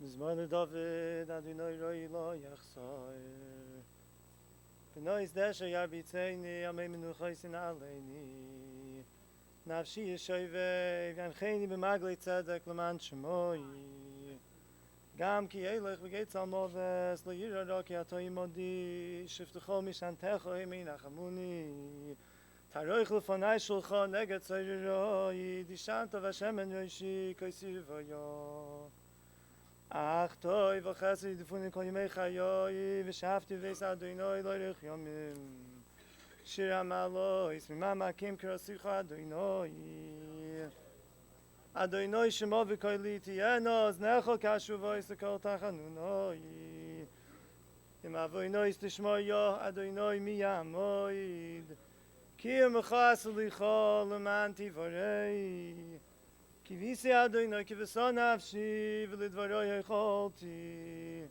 Zman David Adonai roi lo yachsor. B'nois desha yarbitzeini amei menuchos in aleini. Nafshi yeshoivei v'yancheini b'maglei tzedek l'man shemoi. Gam ki elech v'geitz al moves lo yira ro ki ato imodi shiftecho mishantecho imi nachamuni. Taroich l'fonai shulcha neged tzoroi dishanta v'Hashem en yoishi koisir v'yo. Ach toy v'chesed yidufuni kol yimei chayoi v'shavti v'eis Adonai lo yerich yomim shir hamalois mimamakim kirosicha Adonai Adonai shemo v'koili tiyeno znecho kashuvois v'kol tachanunoi im avoinois tishmo yo Adonai miyamoid ki emechas licho leman tivorei כי ויסי אדוני כי וסו נפשי ולדברו יכולתי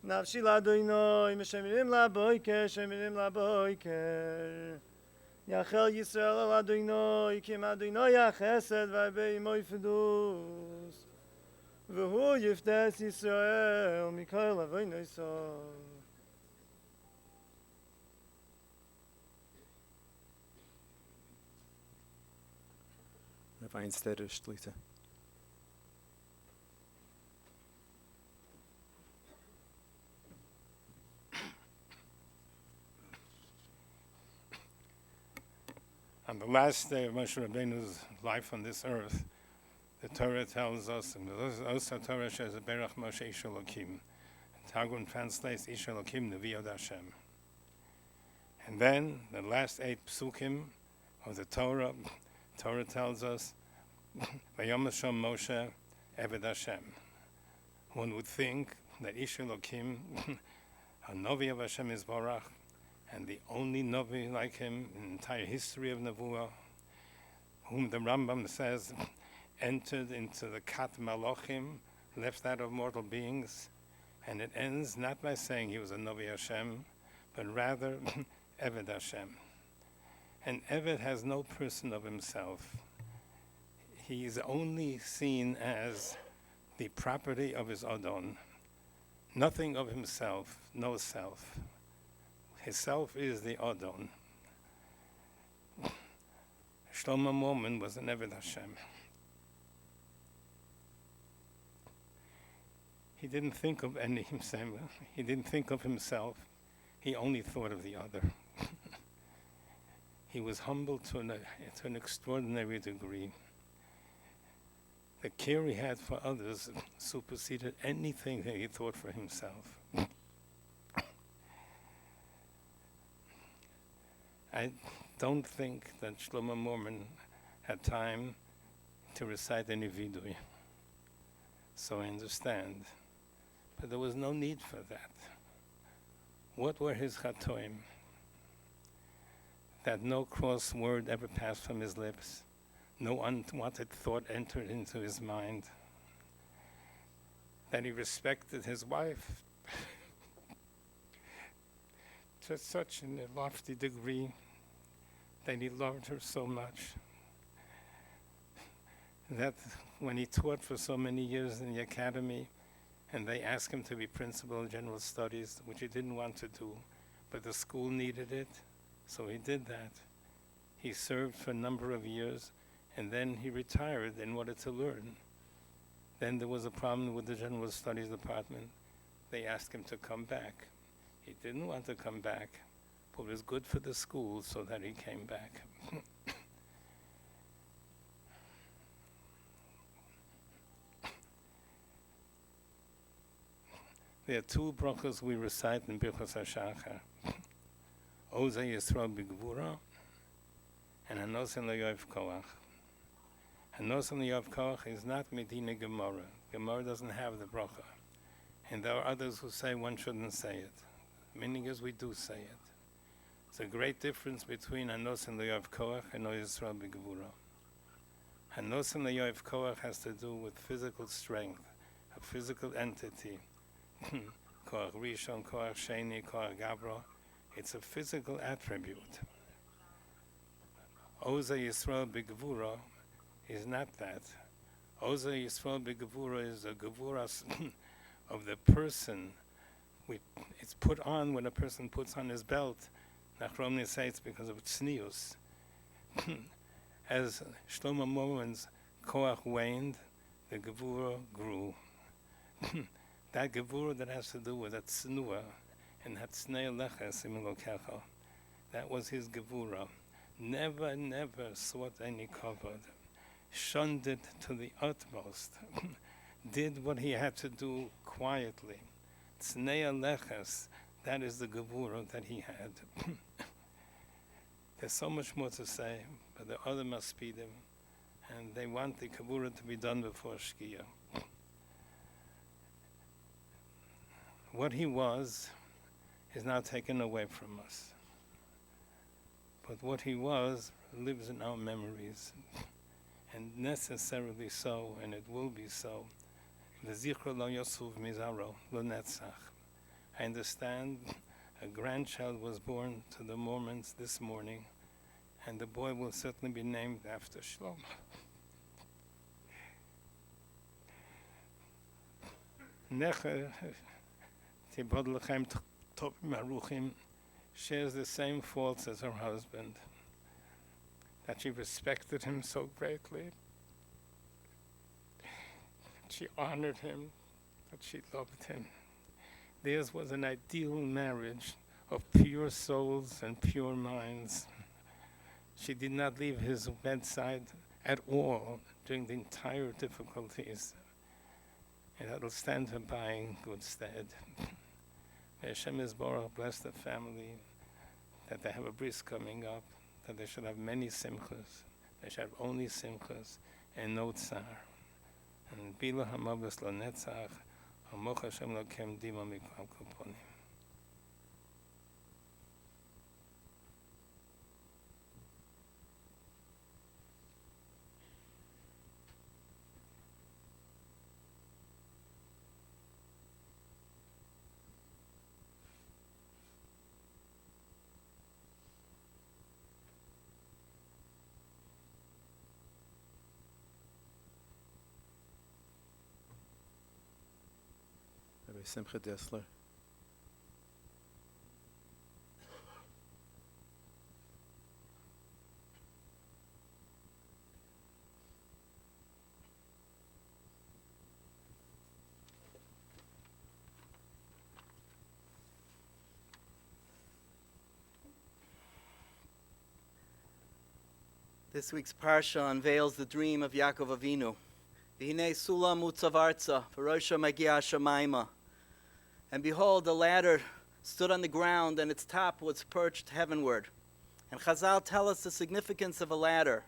נפשי לאדוני משמרים לבויקר שמרים לבויקר יחל ישראל על אדוני כי עם אדוני החסד והרבה עמו יפדוס והוא יפדס ישראל מכל אבוני סוף Rabbi Instetter Shlita. On the last day of Moshe Rabbeinu's life on this earth, the Torah tells us, and also Torah says, Berach Moshe Ish Elokim. Targum translates Ish Elokim Nevi Od Hashem. And then the last 8 psukim of the Torah tells us, Vayom Hashem Moshe Eved Hashem. One would think that Ish Elokim, a Novi of Hashem Yisborach, and the only Novi like him in the entire history of Nevuah, whom the Rambam says entered into the Kat Malochim, left out of mortal beings, and it ends not by saying he was a Novi Hashem, but rather Eved Hashem. And Eved has no person of himself. He is only seen as the property of his Adon. Nothing of himself, no self. His self is the Adon. Shlomo Moerman was an Eved Hashem. He didn't think of himself. He didn't think of himself. He only thought of the other. He was humble to an extraordinary degree. The care he had for others superseded anything that he thought for himself. I don't think that Shlomo Moerman had time to recite any vidui, so I understand. But there was no need for that. What were his chatoim? That no cross word ever passed from his lips. No unwanted thought entered into his mind. That he respected his wife to such a lofty degree that he loved her so much that when he taught for so many years in the academy and they asked him to be principal of general studies, which he didn't want to do, but the school needed it, so he did that. He served for a number of years, and then he retired in order to learn. Then there was a problem with the general studies department. They asked him to come back. He didn't want to come back, but it was good for the school, so that he came back. There are 2 brachos we recite in Birchos HaShachar. Oza Yisrael B'Gvura and Hanosen L'Yoav Koach. Hanosen L'Yoav Koach is not Medina Gemara. Gemara doesn't have the bracha. And there are others who say one shouldn't say it. Meaning is we do say it. It's a great difference between Hanosen L'Yoav Koach and Oza Yisrael B'Gvura. Hanosen L'Yoav Koach has to do with physical strength, a physical entity. Koach Rishon, Koach Sheni, Koach Gabra. It's a physical attribute. Oza Yisrael B'Gvura is not that. Ozer Yisrael Begevura is a Gevura of the person. It's put on when a person puts on his belt. Nachromni says it's because of tznius. As Shlomo Moerman's koach waned, the Gevura grew. That Gevura that has to do with that tznuah and that tznei leches imilokecha, that was his Gevura. Never sought any kavod. Shunned it to the utmost. Did what he had to do quietly. Tznei leches, that is the Gevura that he had. There's so much more to say, but the other maspidim, and they want the Gevura to be done before Shkia. What he was is now taken away from us. But what he was lives in our memories, and necessarily so, and it will be so. V'zichro lo yosuv mizaro lo netzach. I understand a grandchild was born to the Moermans this morning, and the boy will certainly be named after Shlomo. Necher Tibod L'chaim Tovim Aruchim shares the same faults as her husband, that she respected him so greatly, she honored him, that she loved him. Theirs was an ideal marriage of pure souls and pure minds. She did not leave his bedside at all during the entire difficulties, and that will stand her by in good stead. May Hashem Yisborach bless the family, that they have a bris coming up, that they should have many simchas, they should have only simchas and no tsar. And Bila Hamavas Lo Netzach, Hamoch Hashem Lokem Dima Mikval Kuponim. Simcha Dessler. This week's Parsha unveils the dream of Yaakov Avinu. V'hinei sulam utzav arza, v'rosha magia shamayma. And behold, the ladder stood on the ground, and its top was perched heavenward. And Chazal tell us the significance of a ladder.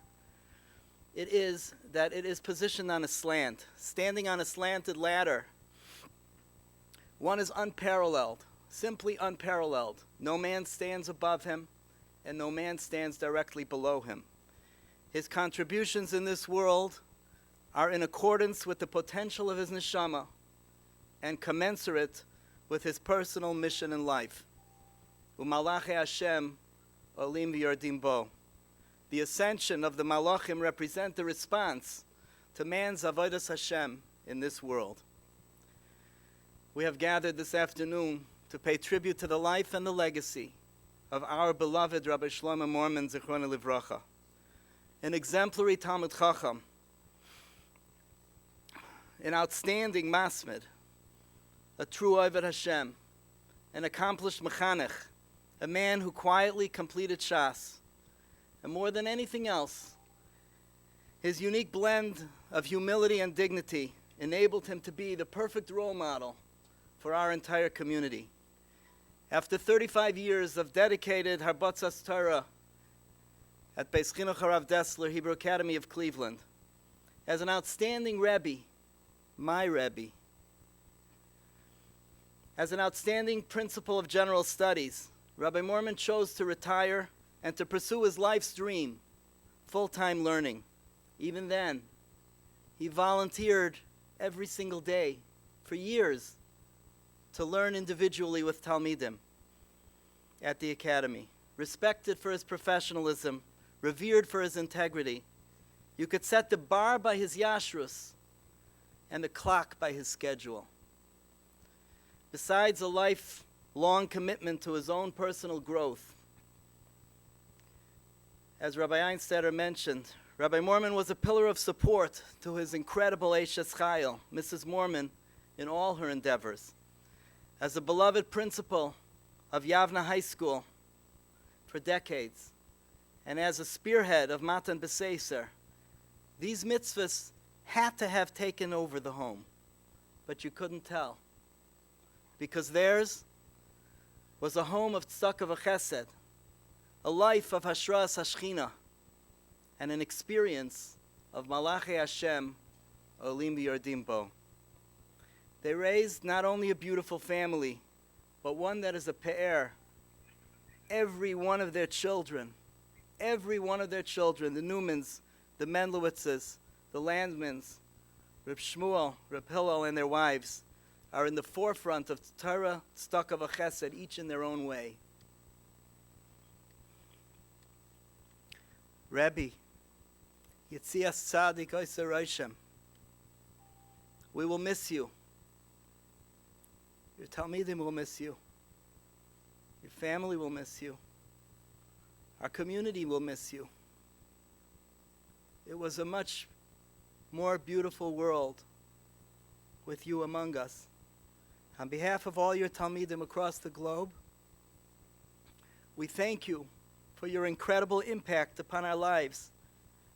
It is that it is positioned on a slant. Standing on a slanted ladder, one is unparalleled, simply unparalleled. No man stands above him, and no man stands directly below him. His contributions in this world are in accordance with the potential of his neshama and commensurate with his personal mission in life. U'malachei Hashem olim v'yordim bo. The ascension of the malachim represent the response to man's avodas Hashem in this world. We have gathered this afternoon to pay tribute to the life and the legacy of our beloved Rabbi Shlomo Moerman, Zichrono Livracha, an exemplary Talmid Chacham, an outstanding masmid, a true Oved Hashem, an accomplished mechanech, a man who quietly completed Shas. And more than anything else, his unique blend of humility and dignity enabled him to be the perfect role model for our entire community. After 35 years of dedicated Harbatzas Torah at Beis Chinuch Harav Dessler Hebrew Academy of Cleveland, as an outstanding Rebbe, my Rebbe, as an outstanding principal of general studies, Rabbi Moerman chose to retire and to pursue his life's dream, full-time learning. Even then, he volunteered every single day for years to learn individually with Talmidim at the academy. Respected for his professionalism, revered for his integrity. You could set the bar by his yashrus and the clock by his schedule. Besides a lifelong commitment to his own personal growth, as Rabbi Einstetter mentioned, Rabbi Moerman was a pillar of support to his incredible Eishes Chayil, Mrs. Moerman, in all her endeavors. As a beloved principal of Yavna High School for decades, and as a spearhead of Matan B'Seser, these mitzvahs had to have taken over the home, but you couldn't tell, because theirs was a home of tzedakah v'chesed, a life of hashras hashchina, and an experience of Malachi Hashem olim v'yordim bo. They raised not only a beautiful family, but one that is a pe'er. Every one of their children, the Newmans, the Menlowitzes, the Landmans, Reb Shmuel, Reb Hillel, and their wives, are in the forefront of Torah, tzedakah v'chesed, each in their own way. Rebbe, Yitzias Tzadik Oisei Roishem, we will miss you. Your Talmidim will miss you. Your family will miss you. Our community will miss you. It was a much more beautiful world with you among us. On behalf of all your Talmidim across the globe, we thank you for your incredible impact upon our lives,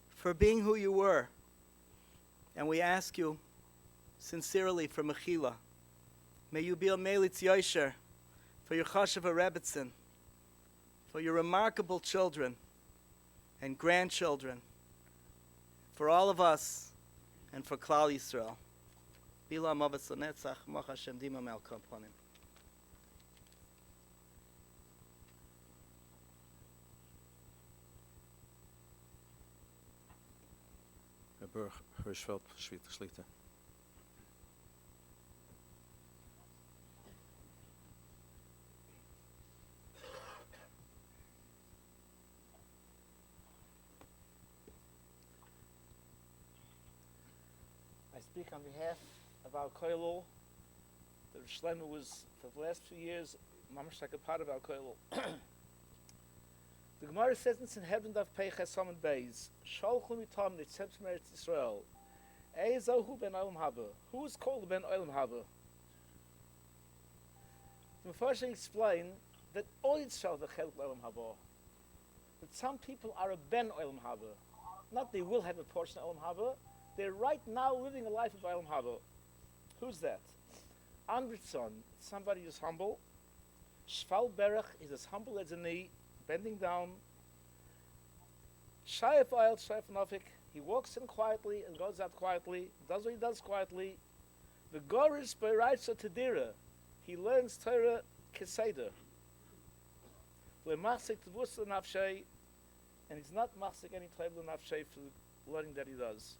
for being who you were. And we ask you sincerely for Mechila. May you be a Melitz Yosher for your Chashava Rebbetzin, for your remarkable children and grandchildren, for all of us and for Klal Yisrael. Bila Mavatz Lenetzach, Moch Hashem Dima Mel Komponim. Berg Hirschfeld, Schwieter Schlichter. I speak on behalf of our koilul. The Shlomo was, for the last few years, mamash like a part of our koilul. The Gemara says in Sanhedrin Daf Pei Chesam and Beis, Sholchu mitam nitzem Eretz Yisrael, Eizohu ben Olam Haba. Who is called ben Olam Haba? The Mepharshim explain that all Yisrael v'chelik Olam Haba. That some people are a ben Olam Haba. Not they will have a portion of Olam Haba. They're right now living a life of Olam Haba. Who's that? Andritson, somebody who's humble. Shval Berach is as humble as a knee, bending down. Shayef Oil, Shayef Nofik, he walks in quietly and goes out quietly, does what he does quietly. The Goris Beiraitza Tedira, he learns Torah Keseder. Lemachsik Tavus Nafshay, and he's not machsik any Torah Nafshay for learning that he does.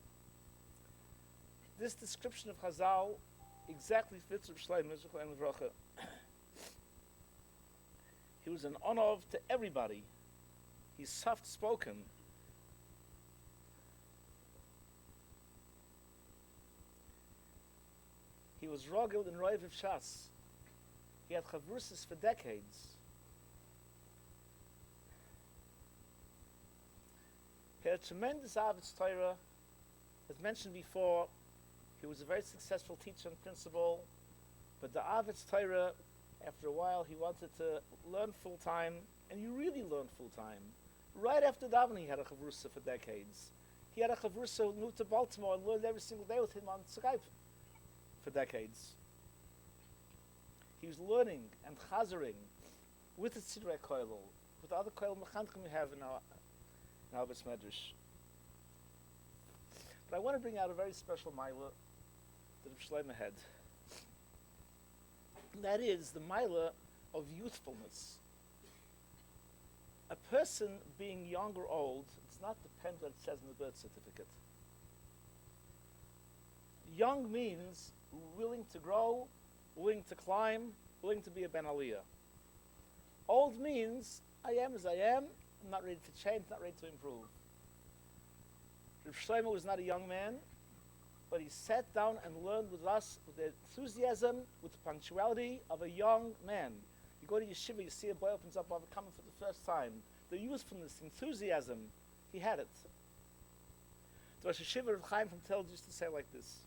This description of Chazal exactly fits Reb Shlomo Zechron Levracha. He was an onov to everybody. He's soft-spoken. He was rogel in Roiv of Shas. He had chavrusis for decades. He had a tremendous Avitz Torah. As mentioned before, he was a very successful teacher and principal, but the Avitz Torah, after a while, he wanted to learn full-time, and he really learned full-time. Right after davening, he had a chavrusa for decades. He had a chavrusa who moved to Baltimore and learned every single day with him on Skype for decades. He was learning and chazering with the Sidrei Koilel, with the other Koilel Mechanchim we have in our Beis Medrash. But I want to bring out a very special Maila that Reb Shlomo had. That is the Maila of youthfulness. A person being young or old, it's not dependent on what it says in the birth certificate. Young means willing to grow, willing to climb, willing to be a Ben Aliyah. Old means I am as I am, I'm not ready to change, not ready to improve. Reb Shlomo was not a young man, but he sat down and learned with us with the enthusiasm, with the punctuality of a young man. You go to yeshiva, you see a boy opens up coming for the first time. The youthfulness, enthusiasm, he had it. The Rosh Hashiva Reb Chaim from Tel used to say like this.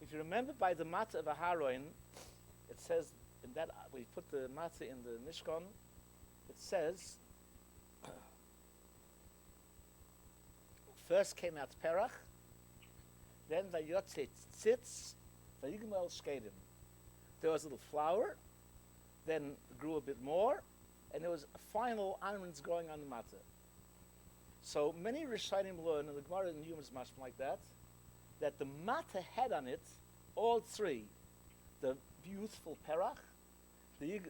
If you remember by the matzah of Aharon, it says, in that we put the matzah in the Mishkan, it says, first came out Perach, then Vayotze Tzitz, Vayigmel Shkedim. There was a little flower, then it grew a bit more, and there was a final almonds growing on the matzah. So many Rishonim learn, and the Gemara in Yom is much like that the matzah had on it all three: the youthful Perach, the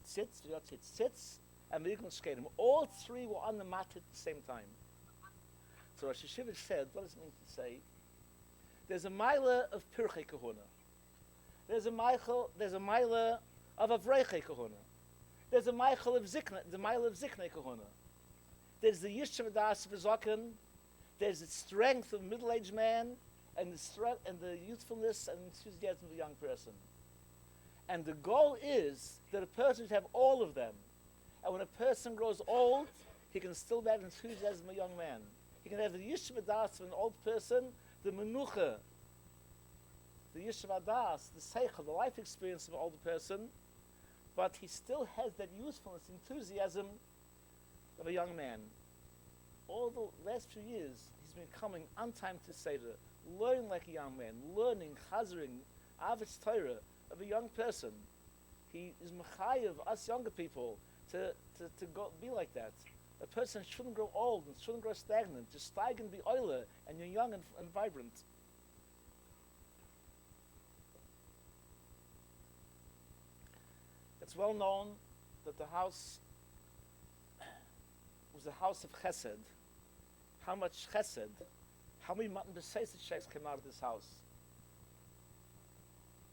tzitz, the Yotze Tzitz, and the Yigmel Shkedim. All three were on the matzah at the same time. So Rosh Hashiva said, what does it mean to say? There's a mila of Pirchei Kahuna. There's a mila of Avrechei Kahuna. There's a mila of Ziknei Kahuna. There's the Yishuv Das of Zaken. There's the strength of a middle-aged man, and the youthfulness and enthusiasm of a young person. And the goal is that a person should have all of them. And when a person grows old, he can still have enthusiasm of a young man. He can have the Yishuv Das of an old person, the Menucha, the Yishuv Das, the Seichel, the life experience of an older person, but he still has that youthfulness, enthusiasm of a young man. All the last few years, he's been coming on time to Seder, learning like a young man, learning, chazering, Avos Torah of a young person. He is mechayev us younger people to go be like that. A person shouldn't grow old and shouldn't grow stagnant. Just steig and be oiler, and you're young and vibrant. It's well known that the house was a house of chesed. How much chesed, how many matan b'seised sheiks came out of this house?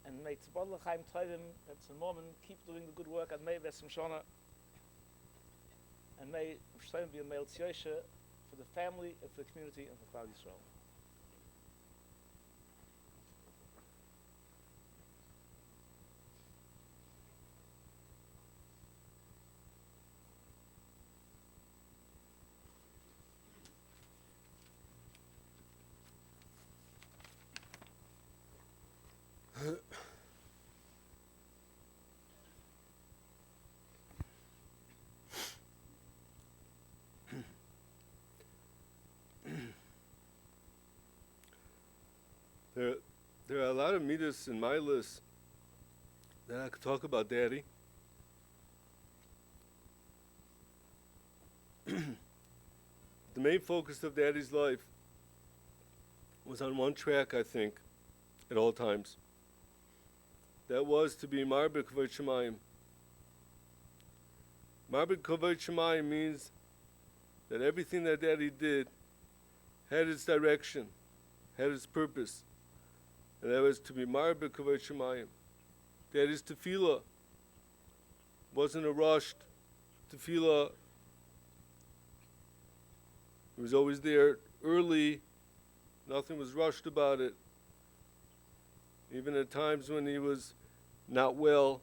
And may Tzibod L'chaim Tovim, that's a Moerman, keep doing the good work, and may Vesem Shona, and may Shloim be a Meil Tziosha for the family, and for the community, and for Klal Yisrael. There are a lot of midas in my list that I could talk about Daddy. The main focus of Daddy's life was on one track, I think, at all times. That was to be Marbeh Kavod Shemayim. Marbeh Kavod Shemayim means that everything that Daddy did had its direction, had its purpose. And that was to be Marbeh Kavod Shemayim. Daddy's tefillah wasn't a rushed tefillah. It was always there early. Nothing was rushed about it. Even at times when he was not well,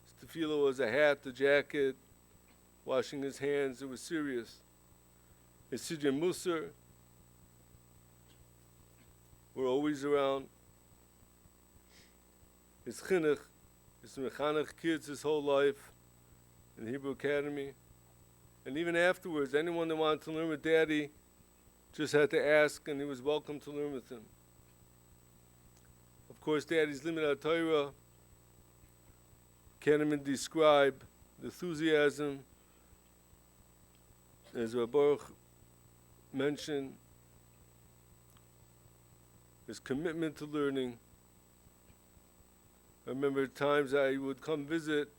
his tefillah was a hat, a jacket, washing his hands. It was serious. His Siddur Musar were always around. His chinuch, his mechanech kids his whole life in the Hebrew Academy. And even afterwards, anyone that wanted to learn with Daddy just had to ask, and he was welcome to learn with him. Of course, Daddy's Limud Torah can't even describe the enthusiasm, as Rabbi Baruch mentioned, his commitment to learning. I remember times I would come visit,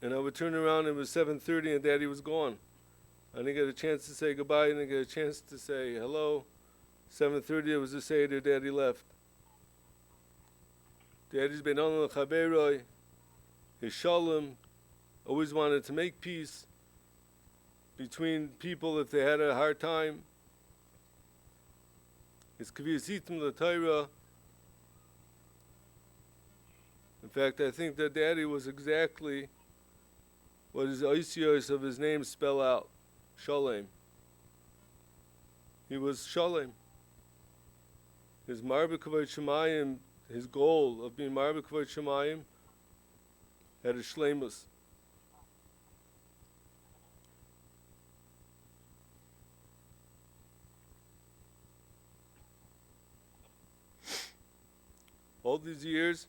and I would turn around and it was 7:30 and Daddy was gone. I didn't get a chance to say goodbye, I didn't get a chance to say hello. 7:30 it was the Seder, Daddy left. Daddy's been on the Chaberoi, his Shalom, always wanted to make peace between people if they had a hard time. his kaviyasitim l'Torah. In fact, I think that Daddy was exactly what his oisiyos of his name spell out, Shalem. He was Shalem. His Marbe Kavod Shemayim, his goal of being Marbe Kavod Shemayim, had a shlemus. All these years,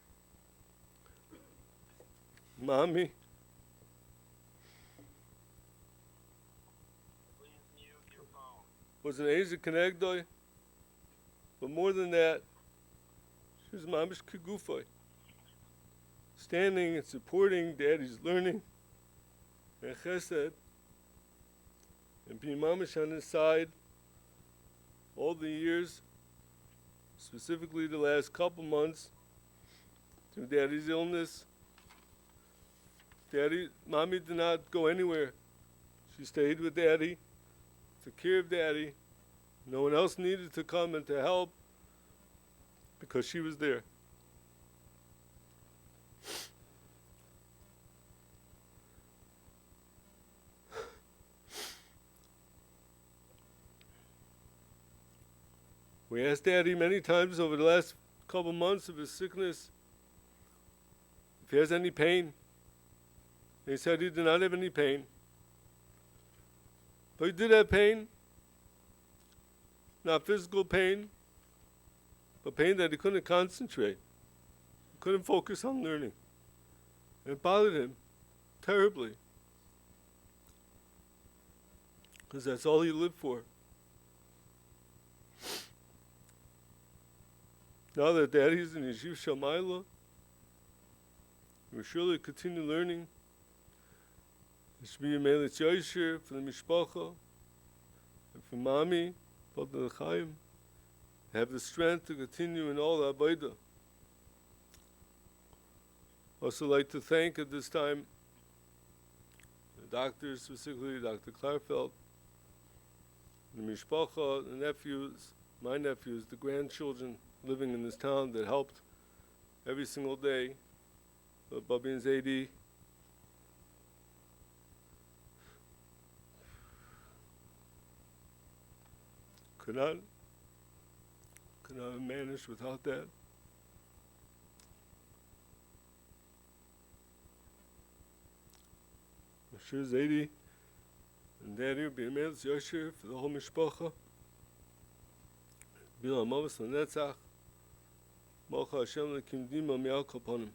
Mommy was an Asia Kenegdoi, but more than that, she was Mamish Kegufoi, standing and supporting Daddy's learning and chesed, and being Mamish on his side all the years, specifically the last couple months, through Daddy's illness. Mommy did not go anywhere. She stayed with Daddy, took care of Daddy. No one else needed to come and to help because she was there. We asked Daddy many times over the last couple months of his sickness if he has any pain. He said he did not have any pain. But he did have pain. Not physical pain, but pain that he couldn't concentrate. He couldn't focus on learning. And it bothered him terribly. Because that's all he lived for. Now that Daddy's in Yeshiv Shamayla, we'll surely continue learning. It should be a Melech Yosher for the Mishpacha, and for Mommy, Father L'chaim, have the strength to continue in all the Avodah. Also like to thank at this time the doctors, specifically Dr. Klarfeld, the Mishpacha, the nephews, my nephews, the grandchildren living in this town that helped every single day, Bubby and Zaidi. Could not have managed without that. I'm sure Zaidi and Daddy will be a man's yosher for the whole mishpacha. Bila Mavis Netzach, Mocha Hashem Lekim Dima Mial Kaponim.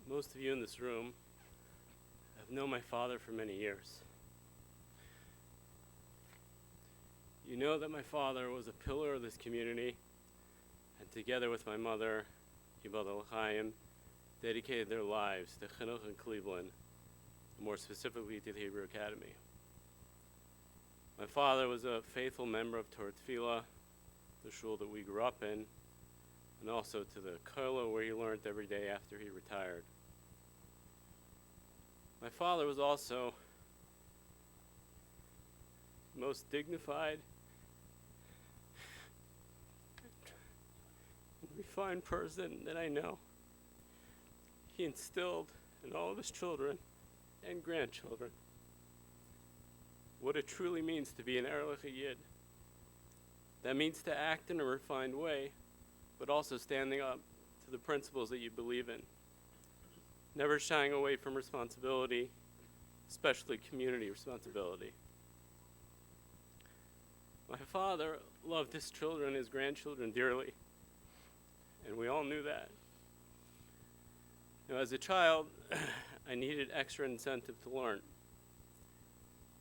Most of you in this room have known my father for many years. You know that my father was a pillar of this community, and together with my mother, Yibal L'chaim, dedicated their lives to Chinuch in Cleveland, more specifically to the Hebrew Academy. My father was a faithful member of Torah Tefillah, the shul that we grew up in, and also to the kollel where he learned every day after he retired. My father was also the most dignified and refined person that I know. He instilled in all of his children and grandchildren what it truly means to be an Erlich Yid. That means to act in a refined way, but also standing up to the principles that you believe in. Never shying away from responsibility, especially community responsibility. My father loved his children, his grandchildren dearly, and we all knew that. Now, as a child, I needed extra incentive to learn.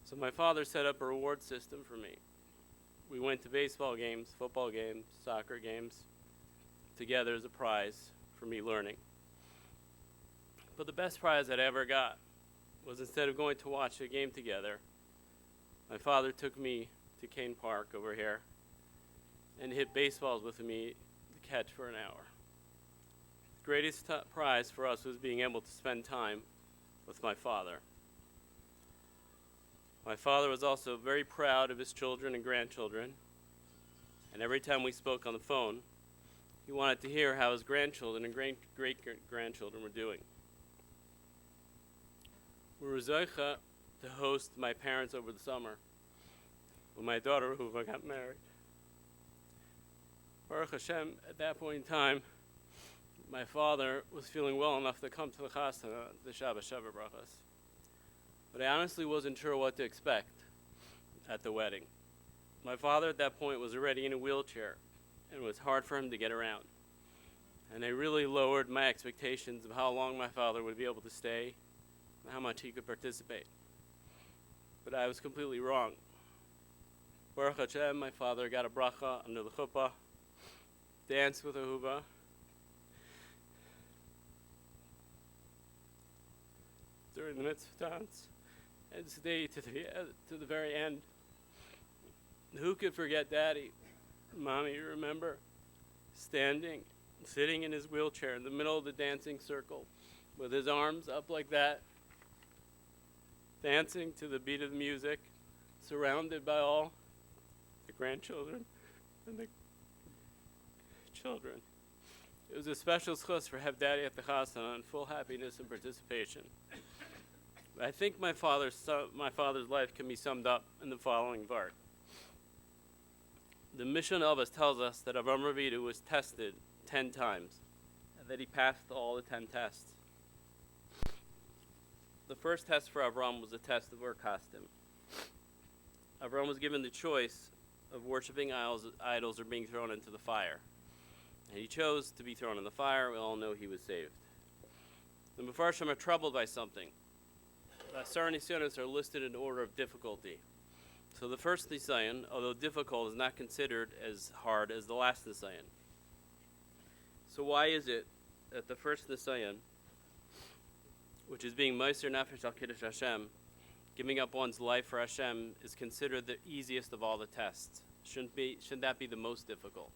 So my father set up a reward system for me. We went to baseball games, football games, soccer games, together as a prize for me learning. But the best prize I'd ever got was, instead of going to watch a game together, my father took me to Kane Park over here and hit baseballs with me to catch for an hour. The greatest prize for us was being able to spend time with my father. My father was also very proud of his children and grandchildren, and every time we spoke on the phone, he wanted to hear how his grandchildren and great-grandchildren were doing. We were zeicha to host my parents over the summer when my daughter Ruva got married. Baruch Hashem, at that point in time, my father was feeling well enough to come to the chasana, the Shabbat Sheva Brachas. But I honestly wasn't sure what to expect at the wedding. My father at that point was already in a wheelchair, and it was hard for him to get around. And I really lowered my expectations of how long my father would be able to stay and how much he could participate. But I was completely wrong. Baruch Hashem, my father got a bracha under the chuppah, danced with a huva, during the mitzvah dance, and stayed to the very end. Who could forget Daddy? Mommy, you remember? Sitting in his wheelchair in the middle of the dancing circle with his arms up like that, dancing to the beat of the music, surrounded by all the grandchildren and the children. It was a special schus for have Daddy at the chasana and full happiness and participation. I think my father's life can be summed up in the following vart. The Mishnah of us tells us that Avram Avinu was tested 10 times, and that he passed all the 10 tests. The first test for Avram was the test of Ur-Kasdim. Avram was given the choice of worshiping idols or being thrown into the fire. And he chose to be thrown in the fire. We all know he was saved. The Mefarshim are troubled by something. The Asar Nisyonos are listed in order of difficulty. So the first Nisayon, although difficult, is not considered as hard as the last Nisayon. So why is it that the first Nisayon, which is being Meiser Nefesh al Kiddush Hashem, giving up one's life for Hashem, is considered the easiest of all the tests? Shouldn't that be the most difficult?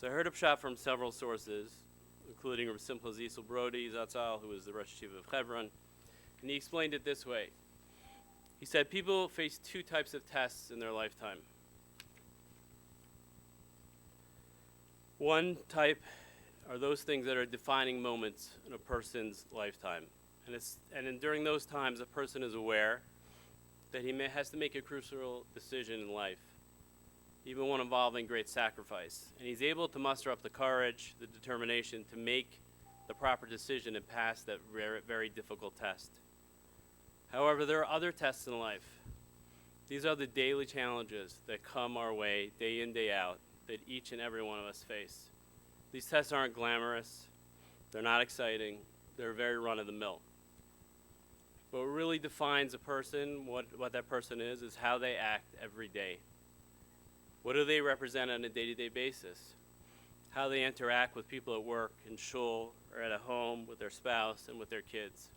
So I heard a pshat from several sources, including Rav Simcha Zisel Brody Zatzal, who was the Rosh Yeshiva of Hebron, and he explained it this way. He said people face two types of tests in their lifetime. One type are those things that are defining moments in a person's lifetime. During those times, a person is aware that he has to make a crucial decision in life, even one involving great sacrifice. And he's able to muster up the courage, the determination to make the proper decision and pass that very, very difficult test. However, there are other tests in life. These are the daily challenges that come our way day in, day out, that each and every one of us face. These tests aren't glamorous, they're not exciting, they're very run-of-the-mill. But what really defines a person, what that person is how they act every day. What do they represent on a day-to-day basis? How they interact with people at work, in shul, or at a home, with their spouse, and with their kids.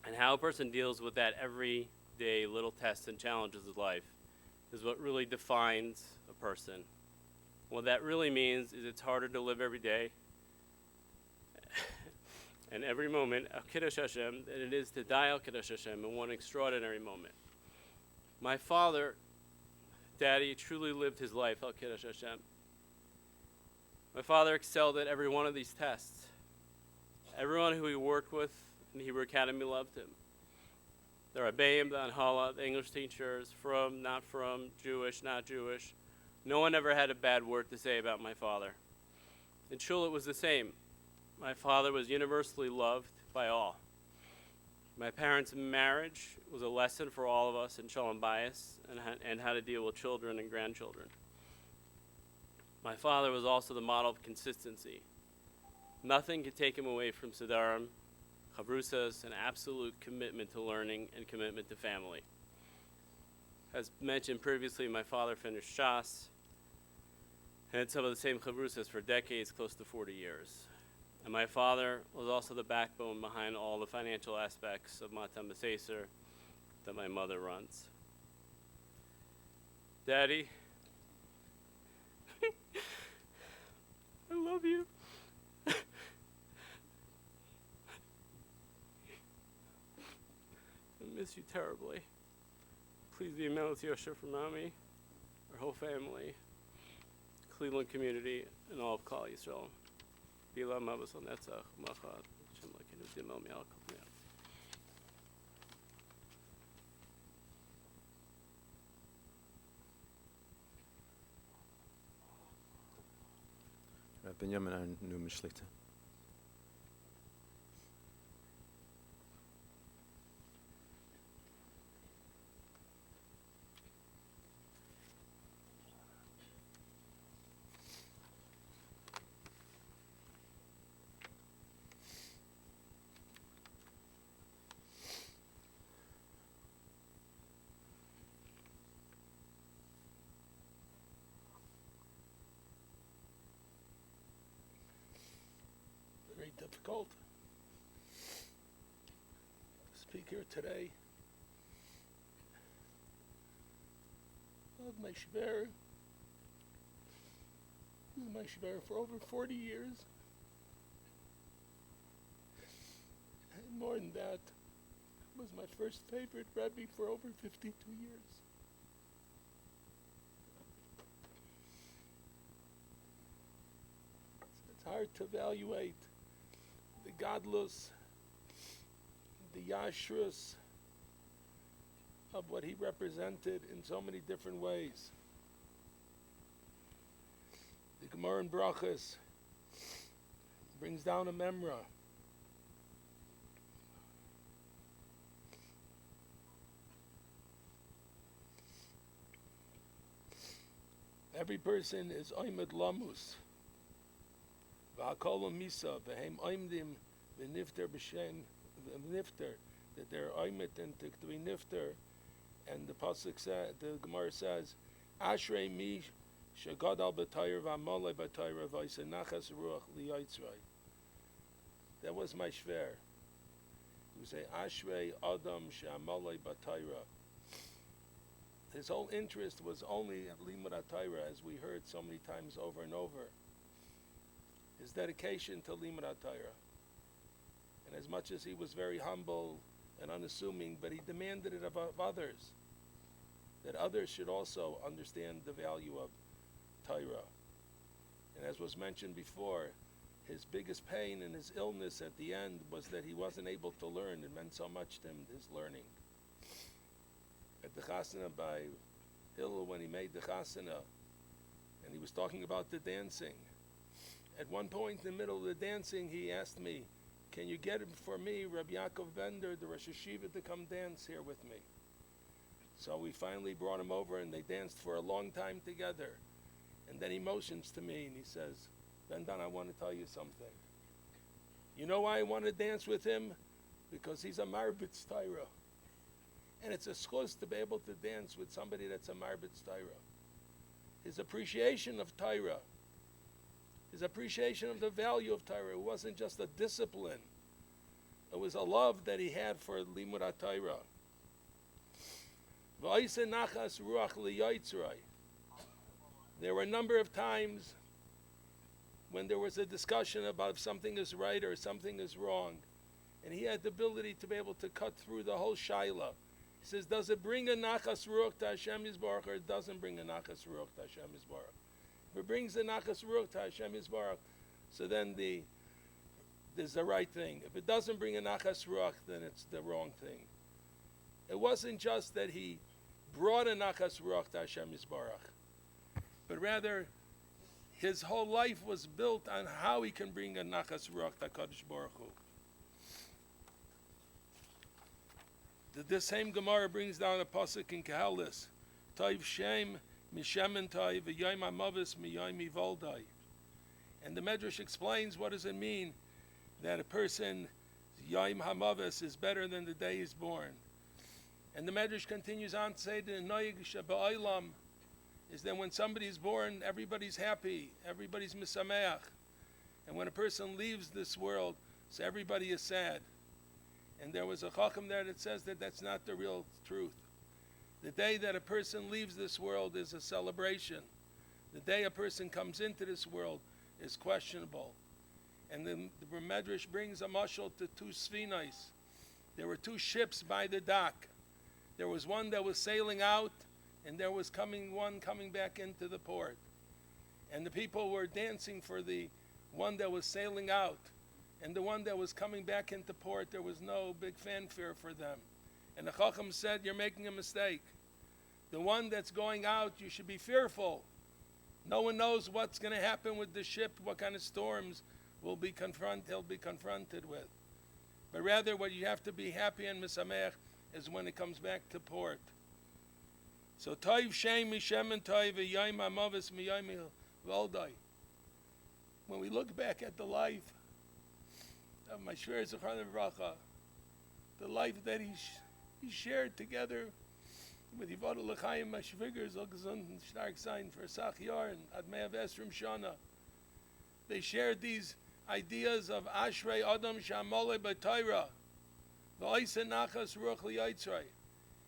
And how a person deals with that everyday little tests and challenges of life is what really defines a person. What that really means is it's harder to live every day and every moment al Kiddush Hashem than it is to die al Kiddush Hashem in one extraordinary moment. My father, Daddy, truly lived his life al Kiddush Hashem. My father excelled at every one of these tests. Everyone who he worked with in the Hebrew Academy loved him. The Rabbeim, the Anhala, the English teachers, from, not from, Jewish, not Jewish. No one ever had a bad word to say about my father. In shul, it was the same. My father was universally loved by all. My parents' marriage was a lesson for all of us in Shalom Bayis and how to deal with children and grandchildren. My father was also the model of consistency. Nothing could take him away from Sidarim, Chavrusas, an absolute commitment to learning and commitment to family. As mentioned previously, my father finished Shas and had some of the same Chavrusas for decades, close to 40 years. And my father was also the backbone behind all the financial aspects of Matam B'Seser that my mother runs. Daddy, I love you. I miss you terribly. Please be Melis Yosher for Mommy, our whole family, Cleveland community, and all of Klal Yisrael. Bila Mavas on Netzach, Machad, Shem Lekinu Dimel Mial Kofnei. Benjamin aan nu mislichten. Very difficult to speak here today. I've my shver. This is my shver for over 40 years. And more than that, was my first favorite Rebbe for over 52 years. It's hard to evaluate the godless, the yashrus of what he represented in so many different ways. The Gemara in Brachas brings down a memra. Every person is oimed lamus. V'hakol misa v'hem oimdim v'nifter b'shem v'nifter, that they're oimed and to be nifter. And the pasuk says, the Gemara says, Ashrei mi shegadal b'tayr v'amalei b'tayr v'yisenachas ruach liyitzray. That was my shver. He would say, Ashrei Adam she'amalei b'tayr. His whole interest was only at Limud HaTorah, as we heard so many times over and over. His dedication to Limud HaTorah. And as much as he was very humble and unassuming, but he demanded it of others, that others should also understand the value of Torah. And as was mentioned before, his biggest pain and his illness at the end was that he wasn't able to learn. It meant so much to him, his learning. At the chasana by Hillel, when he made the chasana, and he was talking about the dancing. At one point in the middle of the dancing, he asked me, can you get it for me, Rabbi Yaakov Bender, the Rosh Hashiva, to come dance here with me? So we finally brought him over, and they danced for a long time together. And then he motions to me, and he says, Bendan, I want to tell you something. You know why I want to dance with him? Because he's a Marbitz Torah. And it's a schus to be able to dance with somebody that's a Marbitz Torah. His appreciation of Torah, his appreciation of the value of Torah, it wasn't just a discipline. It was a love that he had for Limud HaTorah. There were a number of times when there was a discussion about if something is right or something is wrong. And he had the ability to be able to cut through the whole shaila. He says, does it bring a nachas ruach to Hashem Yisbarach, or it doesn't bring a nachas ruach to Hashem Yisbarach? If it brings a nachas ruach to Hashem Yisbarach, so then there's the right thing. If it doesn't bring a nachas ruach, then it's the wrong thing. It wasn't just that he brought a nachas ruach to Hashem Yisbarach, but rather his whole life was built on how he can bring a nachas ruach to Kadosh Baruch Hu. This same Gemara brings down a pasuk in Kehelis, Toiv Shem Mishem Toiv V'Yom HaMavis Miyom Yivoldai. And the Medrash explains what does it mean that a person Yom HaMavis is better than the day he's born. And the Medrash continues on to say that the Noyeg Sheba'olam is that when somebody is born, everybody's happy, everybody's misameach. And when a person leaves this world, so everybody is sad. And there was a chacham there that says that that's not the real truth. The day that a person leaves this world is a celebration. The day a person comes into this world is questionable. And the Medrash brings a mashal to two sfinais. There were two ships by the dock. There was one that was sailing out, and there was one coming back into the port. And the people were dancing for the one that was sailing out. And the one that was coming back into port, there was no big fanfare for them. And the Chacham said, you're making a mistake. The one that's going out, you should be fearful. No one knows what's going to happen with the ship, what kind of storms he'll be confronted with. But rather, what you have to be happy and misamech is when it comes back to port. So, toiv shem mishem and toiv v'yayim amavis miyayim v'oldai. When we look back at the life of my Shver Zechron V'racha, the life that he shared together with Yivada L'chaim Mashviger Zolgazun Stark Sign for Sachiyar and Admei Avestrim Shana. They shared these ideas of Ashrei Adam Shamole B'Torah, V'Oisen Nachas Ruach L'Yitzray.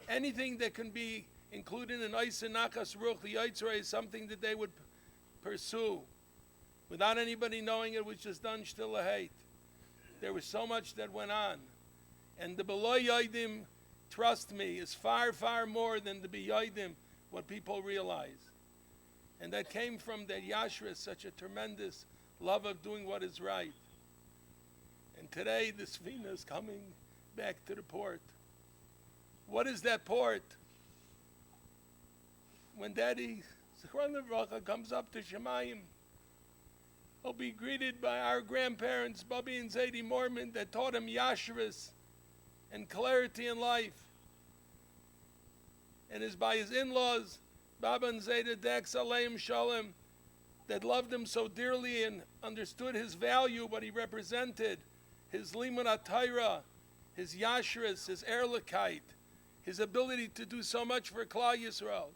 Anything that can be included in Oisen Nachas Ruach L'Yitzray is something that they would pursue. Without anybody knowing it was just done still a hate. There was so much that went on. And the Beloy Yoidim, trust me, is far, far more than the Biyoidim, what people realize. And that came from the Yashra, such a tremendous love of doing what is right. And today the Sfina is coming back to the port. What is that port? When Daddy Zichron Livracha comes up to Shemayim, he'll be greeted by our grandparents, Bubby and Zadie Moerman, that taught him Yashris and clarity in life. And is by his in-laws, Baba and Zayda Dex Aleim Shalom, that loved him so dearly and understood his value, what he represented, his Limun HaTorah, his Yashris, his Erlikite, his ability to do so much for Klal Yisrael.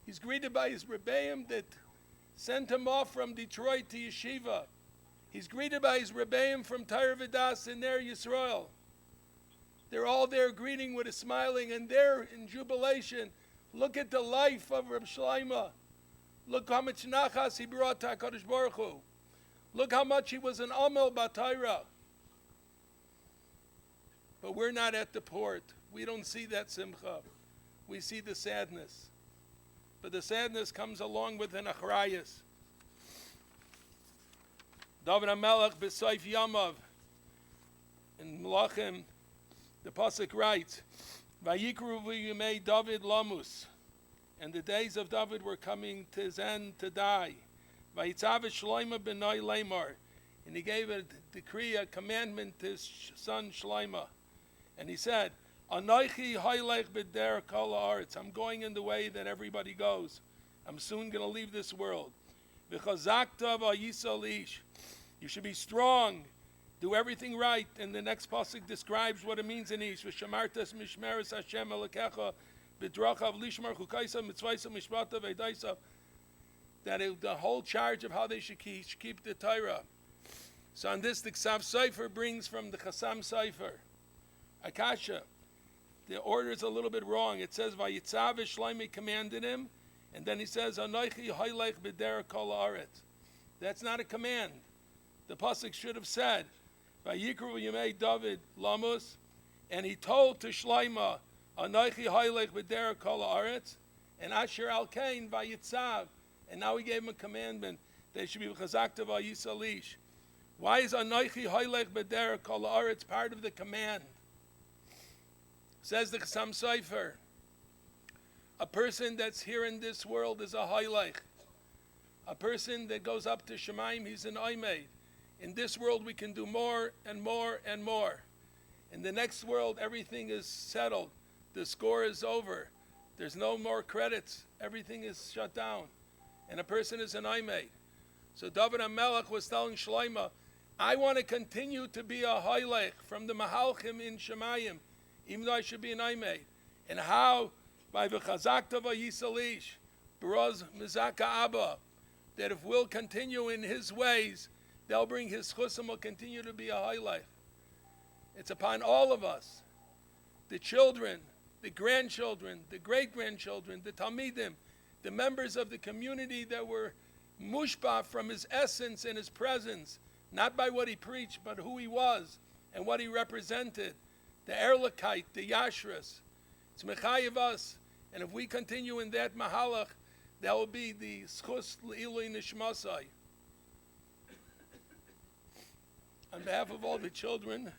He's greeted by his Rebbeim that sent him off from Detroit to Yeshiva. He's greeted by his Rebbeim from Torah V'das in Ner Yisrael. They're all there greeting with a smiling, and they're in jubilation. Look at the life of Reb Shlomo. Look how much nachas he brought to HaKadosh Baruch Hu. Look how much he was an Amel B'Torah. But we're not at the port. We don't see that simcha. We see the sadness. But the sadness comes along with an achrayas. David HaMelech b'Soif Yamav in Melachim, the pasuk writes, "Vayikru v'yimei David lamus," and the days of David were coming to his end to die. Vayitzav Shlomo b'noi Lamar, and he gave a decree, a commandment to his son Shlomo, and he said, Anoichi haylech b'der kol haaretz. I'm going in the way that everybody goes. I'm soon going to leave this world. V'chazakta v'yisol ish. You should be strong. Do everything right. And the next pasuk describes what it means in ish. V'shamartas mishmeres Hashem elokecha b'drachav lishmar chukaysa mitzvaysa mishpata v'edaysa. That the whole charge of how they should keep the Torah. So on this, the Ksav Sefer brings from the Chassam Sefer. Akasha. The order is a little bit wrong. It says, Vayitzav Shlomo commanded him, and then he says, Anoichi haylech b'der kol haaretz. That's not a command. The pasuk should have said, Vayikru v'yimei David lamus, and he told to Shlomo, Anoichi haylech b'der kol haaretz, and Asher al kain vayitzav, and now he gave him a commandment that should be chazakta v'yisol ish. Why is Anoichi haylech b'der kol haaretz part of the command? Says the Chassam Sofer, a person that's here in this world is a haylech. A person that goes up to Shemaim, he's an oimed. In this world we can do more and more and more. In the next world everything is settled. The score is over. There's no more credits. Everything is shut down. And a person is an oimed. So David HaMelech was telling Shlomo, I want to continue to be a haylech from the Mahalchim in Shemayim, even though I should be an Aimei. And how? By v'chazakta v'yisol ish, b'roz mizaka abba, that if we'll continue in his ways, they'll bring his chusim, will continue to be a highlight. It's upon all of us, the children, the grandchildren, the great-grandchildren, the Talmidim, the members of the community that were mushba from his essence and his presence, not by what he preached, but who he was and what he represented, the Erlikite, the Yashras. It's mechayev us, and if we continue in that mahalach, that will be the schus l'ilui nishmasai. On behalf of all the children,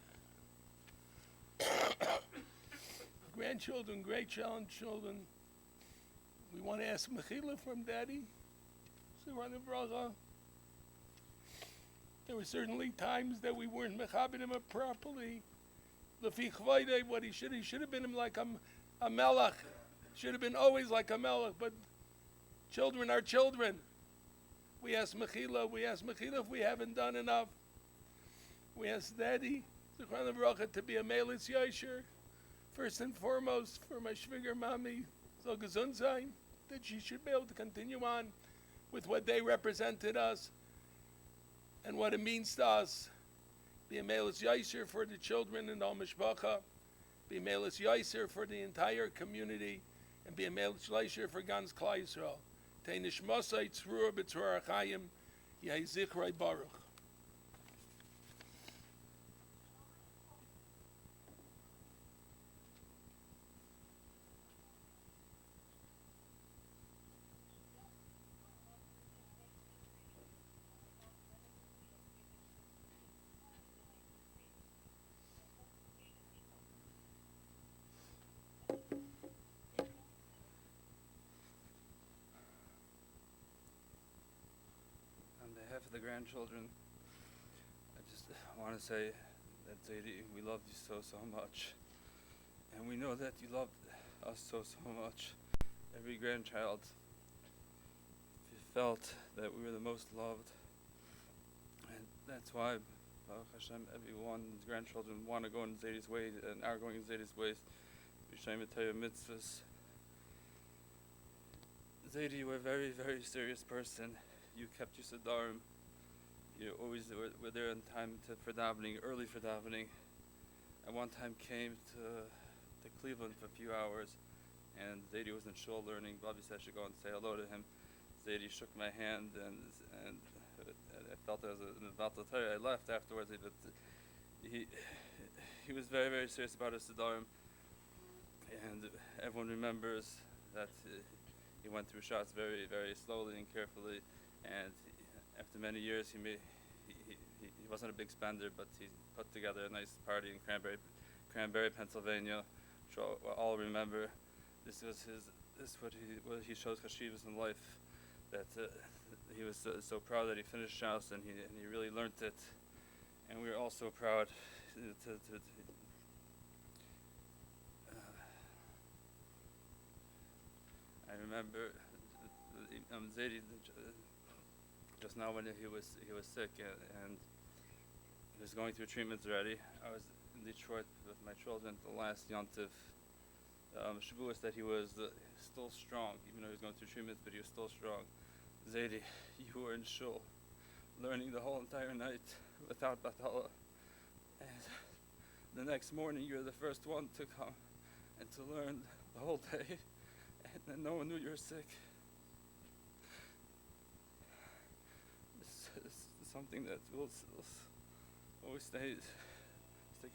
grandchildren, great-grandchildren, we want to ask mechila from Daddy. Zichrono Livracha. There were certainly times that we weren't mechabed him properly. Lefi chvayde, what he should have been like a melech. Should have been always like a melech, but children are children. We ask mechila if we haven't done enough. We ask Daddy, Zichrono Livracha, to be a Melis Yosher. First and foremost, for my shviger mami, so gesund sein, that she should be able to continue on with what they represented us and what it means to us. Be a Melis Yosher for the children and all mishpacha. Be a Melis Yosher for the entire community, and be a Melis Yosher for Gans Klal Yisrael. Tei nishmasai tzrua b'tzrua achayim, yehi zichrei baruch. On behalf of the grandchildren, I just want to say that Zaidi, we love you so much. And we know that you loved us so much. Every grandchild felt that we were the most loved. And that's why, Baruch Hashem, everyone's grandchildren want to go in Zaidi's ways and are going in Zaidi's ways. B'Shem Torah mitzvahs. Zaidi, you were a very, very serious person. You kept your Siddharim. You always were there in time for davening, early for davening. I one time came to Cleveland for a few hours, and Zaidi was in shul learning. Bobby said I should go and say hello to him. Zaidi shook my hand, and I felt there was an Vatal Torah. I left afterwards, but he was very, very serious about his Siddharim. And everyone remembers that he went through shots very, very slowly and carefully. And after many years, he wasn't a big spender, but he put together a nice party in Cranberry, Pennsylvania, which we'll all remember. This was what he shows chashivas in life. That he was so proud that he finished Shas and he really learned it, and we were all so proud to I remember Zaidi just now when he was sick and he was going through treatments already. I was in Detroit with my children the last Yontif Shavuos that he was still strong, even though he was going through treatments, but he was still strong. Zaidi, you were in shul learning the whole entire night without batala, and the next morning you were the first one to come and to learn the whole day, and no one knew you were sick. This is something that will always stick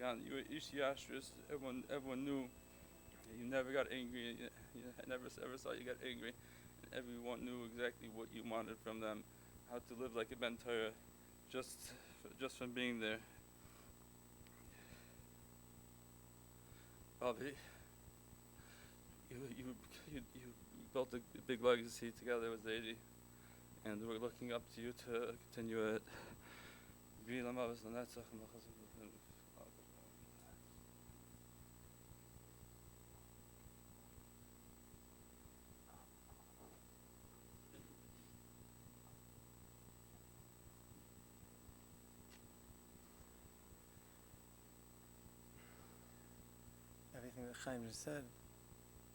on. You were Ish Yashris, everyone knew. You never got angry, you never ever saw you get angry. And everyone knew exactly what you wanted from them, how to live like a Ben Torah, just from being there. Bobby, you built a big legacy together with Zaidi, and we're looking up to you to continue it. Everything that Chaim just said,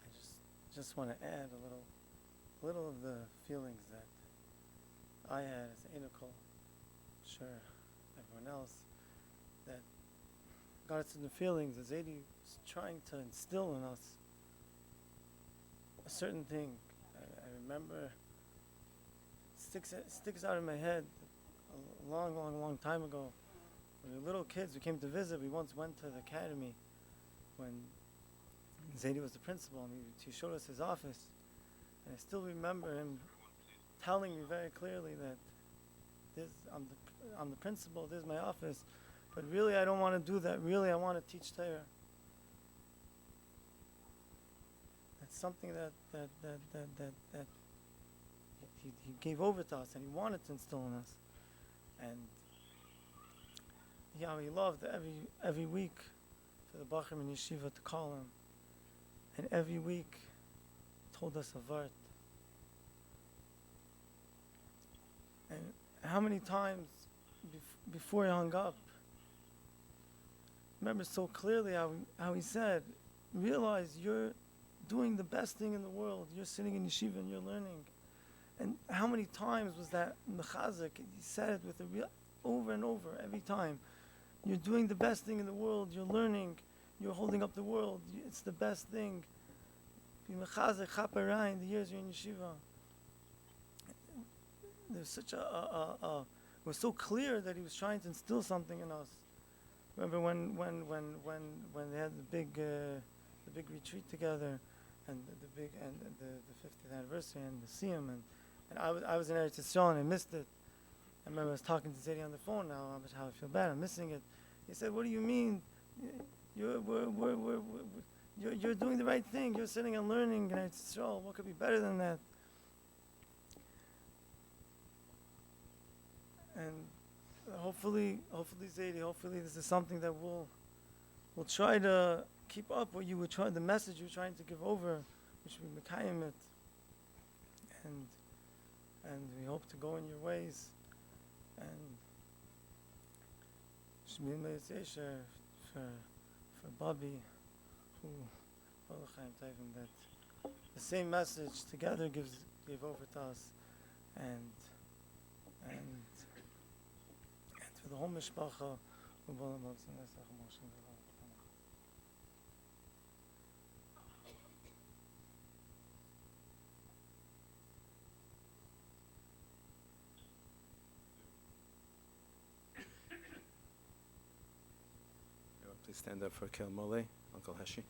I just want to add a little of the feelings that I had as Enochel, sure, everyone else, that got us in the feelings that Zaidi was trying to instill in us certain thing. I remember sticks out in my head a long time ago. When we were little kids, we came to visit. We once went to the academy when Zaidi was the principal, and he showed us his office. And I still remember him telling me very clearly that I'm the principal, this is my office, but really I don't want to do that. Really I want to teach Torah. That's something that he gave over to us, and he wanted to instill in us. And yeah, he loved every week for the Bachrim in Yeshiva to call him, and every week told us a vart. And how many times before he hung up, remember so clearly how he said, realize you're doing the best thing in the world. You're sitting in yeshiva and you're learning. And how many times was that mechazik? He said it with over and over every time. You're doing the best thing in the world. You're learning. You're holding up the world. It's the best thing. Be mechazik chaparai in the years you're in yeshiva. There's such it was so clear that he was trying to instill something in us. Remember when they had the big retreat together, and the 50th anniversary, and to see him, and I was in Eretz Yisrael and I missed it. I remember I was talking to Zaidi on the phone now about how I feel bad. I'm missing it. He said, "What do you mean? You're doing the right thing. You're sitting and learning in Eretz Yisrael. What could be better than that?" And hopefully Zaidi, hopefully this is something that we'll try to keep up what you were trying, the message you were trying to give over, which we mekayim it, and we hope to go in your ways, and Shmir Me'ezesher for Bobby, who that the same message together gave over to us, and for the whole mishpacha. Please stand up for Kel Mole, Uncle Heshi.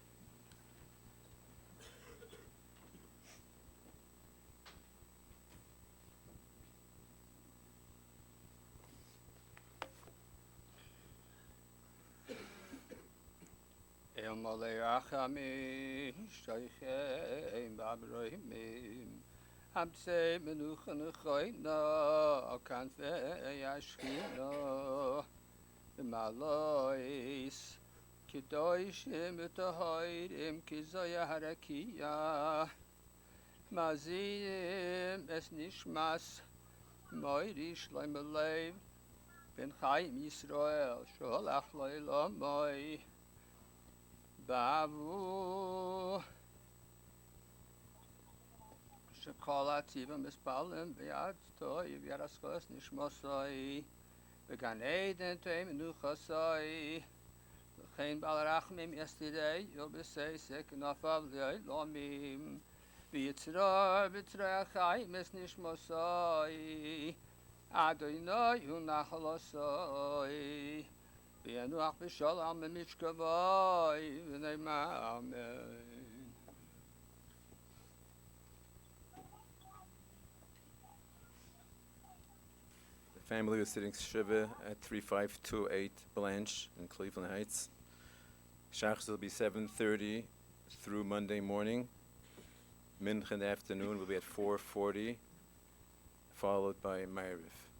El Mole Rachamim, Shaychem, Babrohimim, Hamse Menuchan Choyna, Alkanfe Yashchina, Malois, Kedoshim Utahoirim, Kizoya Harakia, Mazim Es Nishmas, Moirish Laimalev, Ben Chaim Yisrael, Sholach Loilamoi, Bavu Shekala Tiva Mispalim Beat Toy Yaraskos Nishmosai Began Eden Toy Menuchasai Chain Balarachmim yesterday you'll be say second of Lomim Bitra Chai Mes Nishmosai Adonai Unachalosai B'yanuach b'shalom b'mishkavai v'neima amen. The family was sitting Shiva at 3528 Blanche in Cleveland Heights. Shachs will be 7:30 through Monday morning. Mincha in the afternoon will be at 4:40, followed by Ma'ariv.